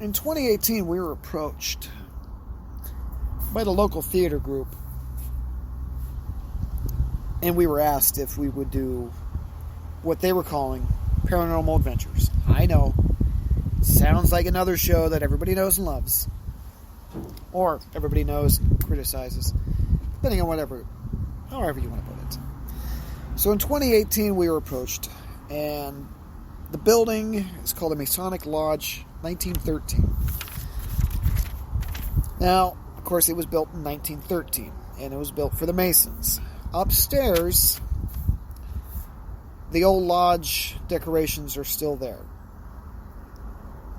In 2018, we were approached by the local theater group, and we were asked if we would do what they were calling paranormal adventures. I know, sounds like another show that everybody knows and loves, or everybody knows and criticizes, depending on however you want to put it. So in 2018, we were approached, and the building is called the Masonic Lodge 1913. Now, of course, it was built in 1913, and it was built for the Masons. Upstairs, the old lodge decorations are still there.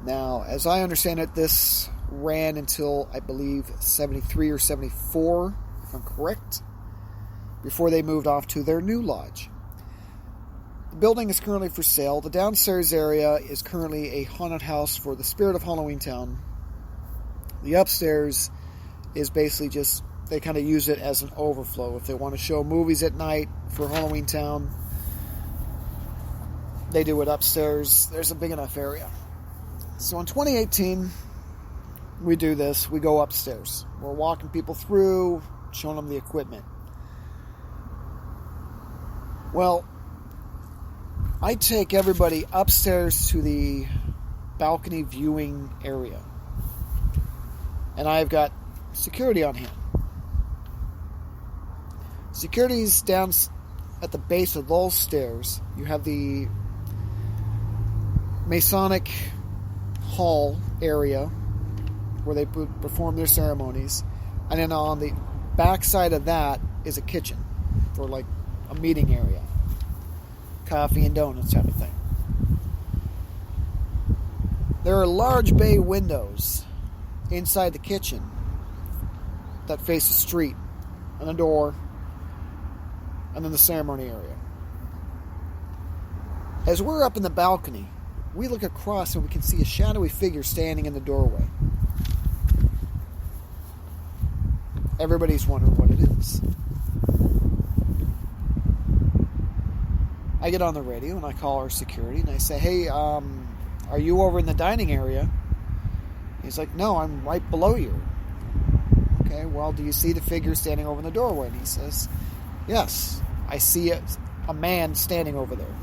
Now, as I understand it, this ran until, I believe, 73 or 74, if I'm correct, before they moved off to their new lodge. The building is currently for sale. The downstairs area is currently a haunted house for the spirit of Halloween Town. The upstairs is basically just, they kind of use it as an overflow. If they want to show movies at night for Halloween Town, they do it upstairs. There's a big enough area. So in 2018, we do this. We go upstairs. We're walking people through, showing them the equipment. Well, I take everybody upstairs to the balcony viewing area. And I've got security on hand. Security's down at the base of those stairs. You have the Masonic Hall area where they perform their ceremonies. And then on the back side of that is a kitchen for like a meeting area. Coffee and donuts type of thing. There are large bay windows inside the kitchen that face the street, and a door, and then the ceremony area. As we're up in the balcony, we look across and we can see a shadowy figure standing in the doorway. Everybody's wondering what it is. I get on the radio and I call our security and I say, hey, are you over in the dining area? He's like, no, I'm right below you. Okay, well, do you see the figure standing over in the doorway? And he says, yes, I see a man standing over there.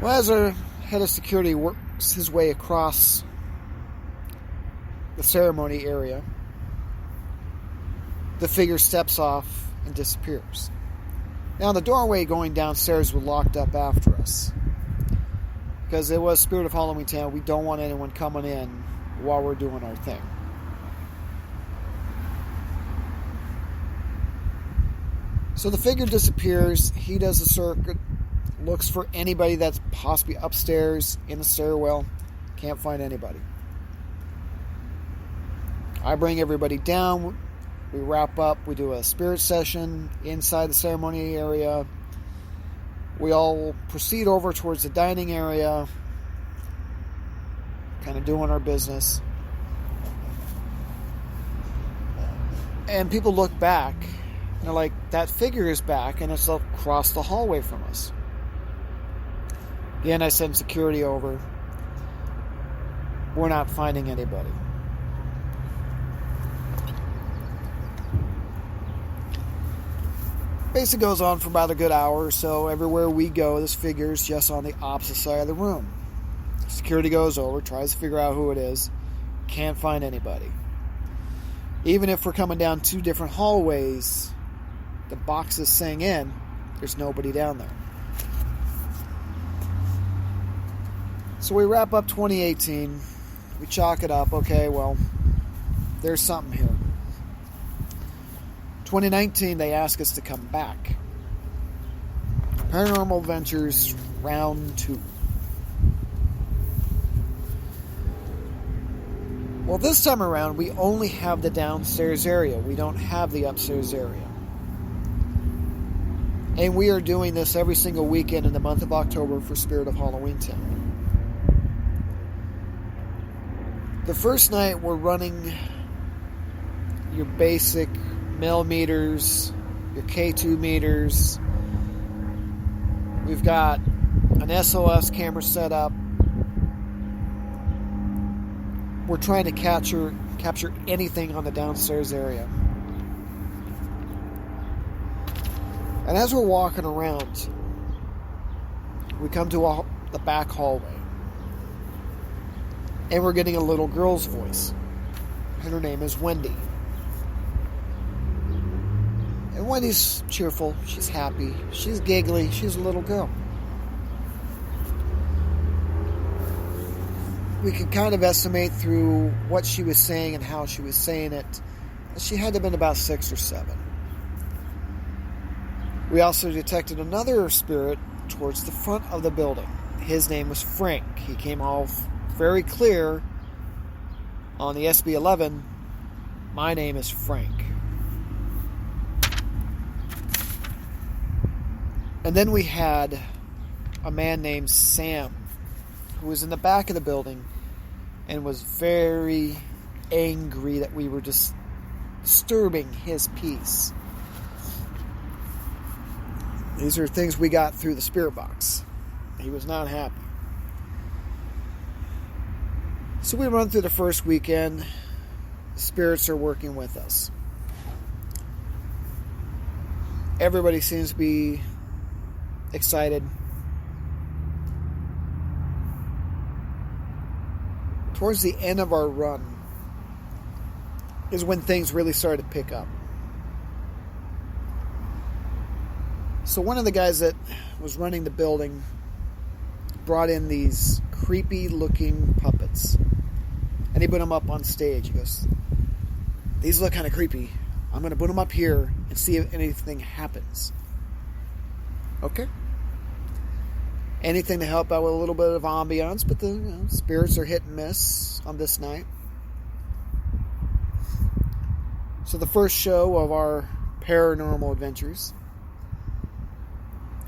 Well, as our head of security works his way across the ceremony area, the figure steps off and disappears. Now, the doorway going downstairs was locked up after us. Because it was Spirit of Halloween Town. We don't want anyone coming in while we're doing our thing. So the figure disappears. He does a circuit. Looks for anybody that's possibly upstairs in the stairwell. Can't find anybody. I bring everybody down. We wrap up. We do a spirit session inside the ceremony area. We all proceed over towards the dining area, kind of doing our business. And people look back, and they're like, that figure is back, and it's across the hallway from us. Again, I send security over. We're not finding anybody. Basically goes on for about a good hour or so. Everywhere we go, this figure is just on the opposite side of the room. Security goes over, tries to figure out who it is. Can't find anybody. Even if we're coming down two different hallways, the boxes saying in, there's nobody down there. So we wrap up 2018. We chalk it up. Okay, well, there's something here. 2019, they asked us to come back. Paranormal Adventures Round 2. Well, this time around, we only have the downstairs area. We don't have the upstairs area. And we are doing this every single weekend in the month of October for Spirit of Halloween Town. The first night, we're running your basic millimeters, your K2 meters. We've got an SOS camera set up. were trying to capture anything on the downstairs area. And as we're walking around, we come to the back hallway. And we're getting a little girl's voice. And her name is Wendy. And Wendy's cheerful. She's happy. She's giggly. She's a little girl. We could kind of estimate through what she was saying and how she was saying it. She had to have been about 6 or 7. We also detected another spirit towards the front of the building. His name was Frank. He came off very clear on the SB11. My name is Frank. And then we had a man named Sam who was in the back of the building and was very angry that we were just disturbing his peace. These are things we got through the spirit box. He was not happy. So we run through the first weekend. Spirits are working with us. Everybody seems to be excited. Towards the end of our run is when things really started to pick up. So one of the guys that was running the building brought in these creepy looking puppets. And he put them up on stage. He goes, "These look kind of creepy. I'm going to put them up here and see if anything happens." Okay. Anything to help out with a little bit of ambiance, but the spirits are hit and miss on this night. So the first show of our paranormal adventures,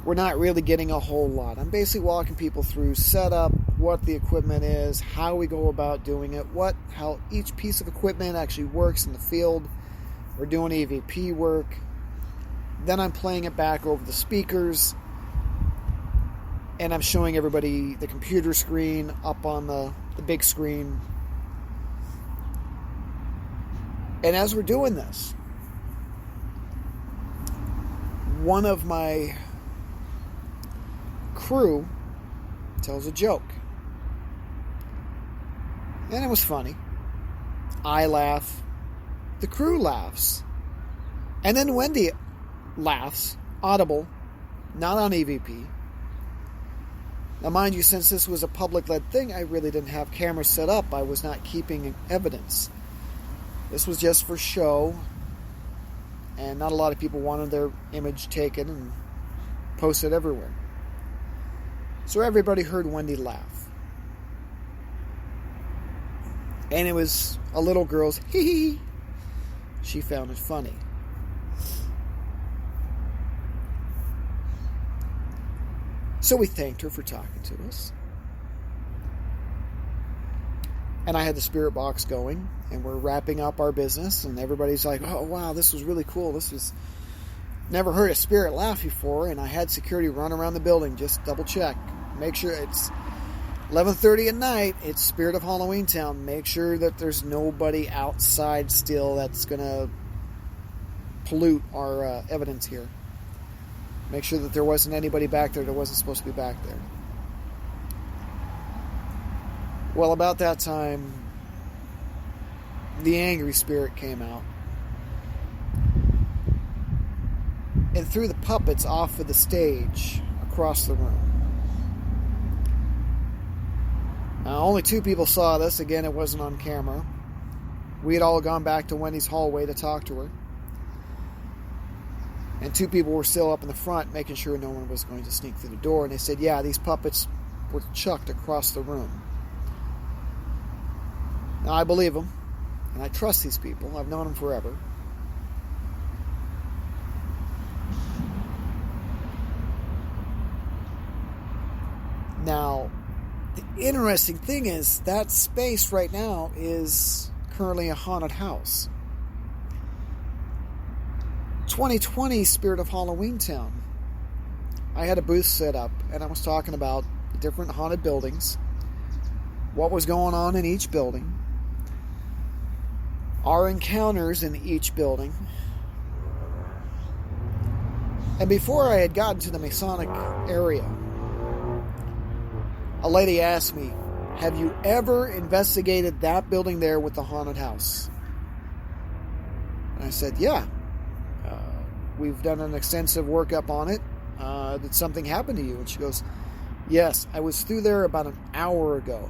we're not really getting a whole lot. I'm basically walking people through setup, what the equipment is, how we go about doing it, how each piece of equipment actually works in the field. We're doing EVP work. Then I'm playing it back over the speakers. And I'm showing everybody the computer screen up on the big screen. And as we're doing this, one of my crew tells a joke. And it was funny. I laugh. The crew laughs. And then Wendy laughs, audible, not on EVP. Now, mind you, since this was a public-led thing, I really didn't have cameras set up. I was not keeping evidence. This was just for show, and not a lot of people wanted their image taken and posted everywhere. So everybody heard Wendy laugh. And it was a little girl's hee-hee. She found it funny. So we thanked her for talking to us. And I had the spirit box going, and we're wrapping up our business, and everybody's like, "Oh, wow, this was really cool. This was... Never heard a spirit laugh before," and I had security run around the building, just double check. Make sure it's 11:30 at night. It's Spirit of Halloween Town. Make sure that there's nobody outside still that's going to pollute our evidence here. Make sure that there wasn't anybody back there that wasn't supposed to be back there. Well, about that time, the angry spirit came out and threw the puppets off of the stage across the room. Now, only 2 people saw this. Again, it wasn't on camera. We had all gone back to Wendy's hallway to talk to her. And 2 people were still up in the front making sure no one was going to sneak through the door. And they said, yeah, these puppets were chucked across the room. Now, I believe them. And I trust these people. I've known them forever. Now, the interesting thing is that space right now is currently a haunted house. 2020 Spirit of Halloween Town. I had a booth set up, and I was talking about the different haunted buildings, what was going on in each building, our encounters in each building. And before I had gotten to the Masonic area, a lady asked me, "Have you ever investigated that building there with the haunted house?" And I said, "Yeah. We've done an extensive workup on it. Did something happen to you?" And she goes, "Yes, I was through there about an hour ago.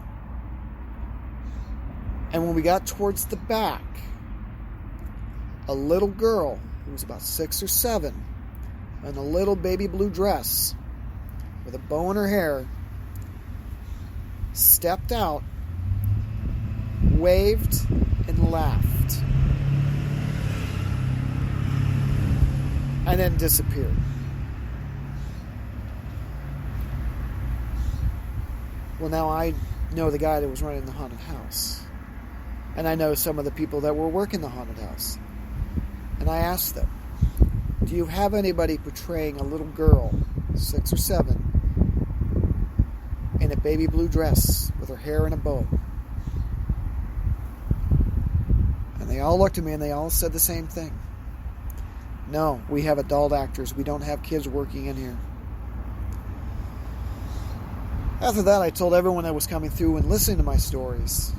And when we got towards the back, a little girl who was about 6 or 7 in a little baby blue dress with a bow in her hair stepped out, waved, and laughed, and then disappeared." Well, now I know the guy that was running the haunted house. And I know some of the people that were working the haunted house. And I asked them, "Do you have anybody portraying a little girl, 6 or 7, in a baby blue dress with her hair in a bow?" And they all looked at me and they all said the same thing. "No, we have adult actors. We don't have kids working in here." After that, I told everyone that was coming through and listening to my stories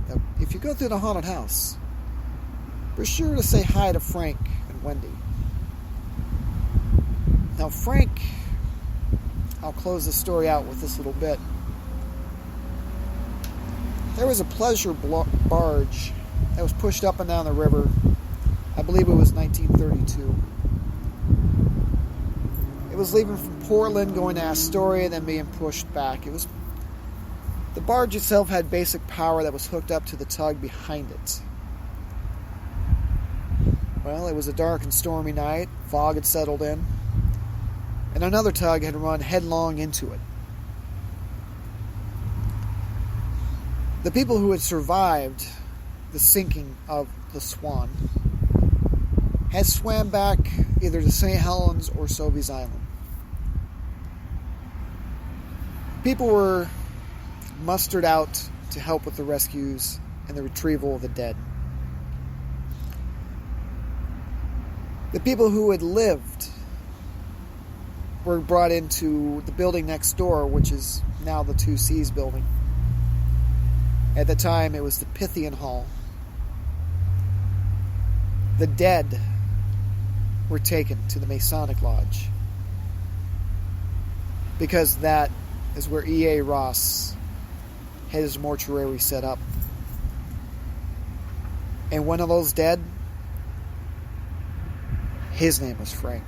that if you go through the haunted house, be sure to say hi to Frank and Wendy. Now, Frank, I'll close the story out with this little bit. There was a pleasure barge that was pushed up and down the river. I believe it was 1932. It was leaving from Portland, going to Astoria, then being pushed back. The barge itself had basic power that was hooked up to the tug behind it. Well, it was a dark and stormy night. Fog had settled in, and another tug had run headlong into it. The people who had survived the sinking of the Swan had swam back either to St. Helens or Sobeys Island. People were mustered out to help with the rescues and the retrieval of the dead. The people who had lived were brought into the building next door, which is now the 2C's building. At the time, it was the Pythian Hall. The dead were taken to the Masonic Lodge, because that is where E.A. Ross had his mortuary set up. And one of those dead, his name was Frank.